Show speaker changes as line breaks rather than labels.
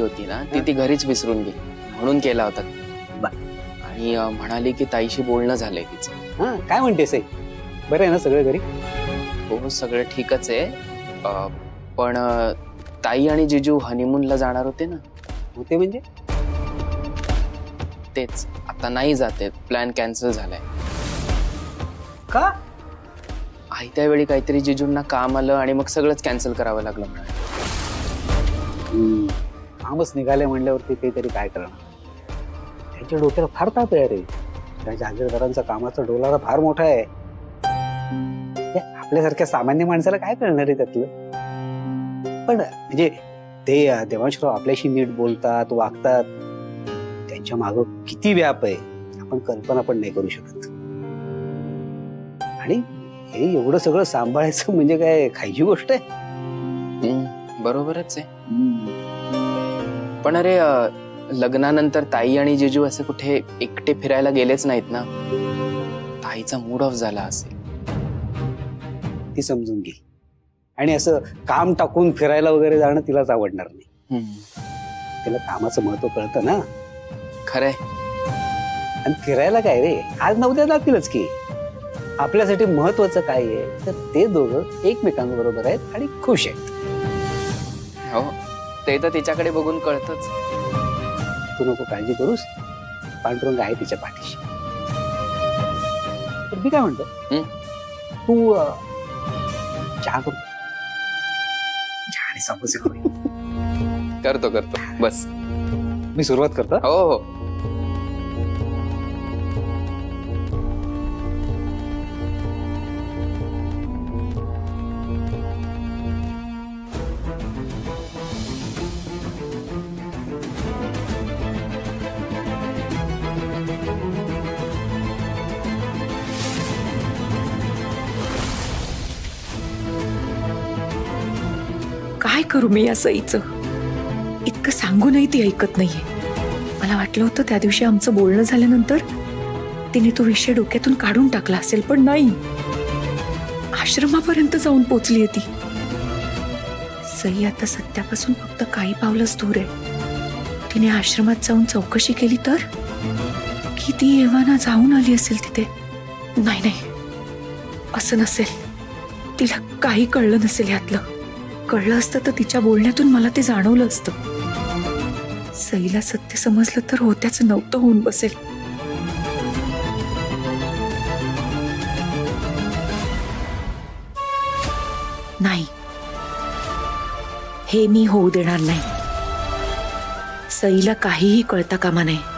होती ना ती घरीच विसरून गेली म्हणून केला होता. आणि म्हणाली की ताईशी बोलणं झालंय तिचं.
हा काय म्हणतेस बरं आहे ना सगळं घरी?
हो सगळं ठीकच आहे. पण ताई आणि जिजू हनीमूनला जाणार होते ना.
होते म्हणजे?
तेच आता नाही जाते, प्लॅन कॅन्सल झालाय.
का?
आयत्या वेळी काहीतरी जिजूंना काम आलं आणि मग सगळंच कॅन्सल करावं लागलं म्हणाले.
कामच निघाले म्हणल्यावरती ते तरी काय करणार. त्यांच्या डोक्याला फार ताप आहे रे. त्या जागीरदारांचा कामाचा डोलारा फार मोठा आहे. आपल्यासारख्या सामान्य माणसाला काय कळणार आहे त्यातलं. पण म्हणजे ते देवांशराव आपल्याशी नीट बोलतात वागतात, त्यांच्या मागं किती व्याप आहे आपण कल्पना पण नाही करू शकत. आणि हे एवढं सगळं सांभाळायचं म्हणजे काय खायची गोष्ट आहे?
बरोबरच आहे. पण अरे लग्नानंतर ताई आणि जिजू असे कुठे एकटे फिरायला गेलेच नाहीत ना. ताईचा मूड ऑफ झाला असेल.
ती समजून घे. आणि असं काम टाकून फिरायला वगैरे जाणं तिलाच आवडणार नाही. तिला कामाचं महत्व कळतं ना.
खरंय.
आणि फिरायला काय रे, आज न उद्या जातीलच की. आपल्यासाठी महत्वाचं काय आहे तर ते दोघं एकमेकांबरोबर आहेत आणि खुश आहेत.
हो ते तर तिच्याकडे बघून कळतच.
तू नको काळजी करूस, पांडुरंग आहे तिच्या पाठीशी. तर मी काय म्हणतो, तू चहा करू. चहा आणि समोसे करूया.
करतो बस.
मी सुरुवात करतो.
हो हो.
काय करू मी या सईचं? इतकं सांगूनही ती ऐकत नाहीये. मला वाटलं होतं त्या दिवशी आमचं बोलणं झाल्यानंतर तिने तो विषय डोक्यातून काढून टाकला असेल, पण नाही. आश्रमापर्यंत जाऊन पोचलीये ती. सई आता सत्यापासून फक्त काही पावलंच दूर आहे. तिने आश्रमात जाऊन चौकशी केली तर, की ती एव्हाना जाऊन आली असेल तिथे. नाही, असं नसेल. तिला काही कळलं नसेल यातलं. कळलं असतं तर तिच्या बोलण्यातून मला ते जाणवलं असतं. सईला सत्य समजलं तर होत्याचं नव्हतं होऊन बसेल. नाही, हे मी होऊ देणार नाही. सईला काहीही कळता कामा नये.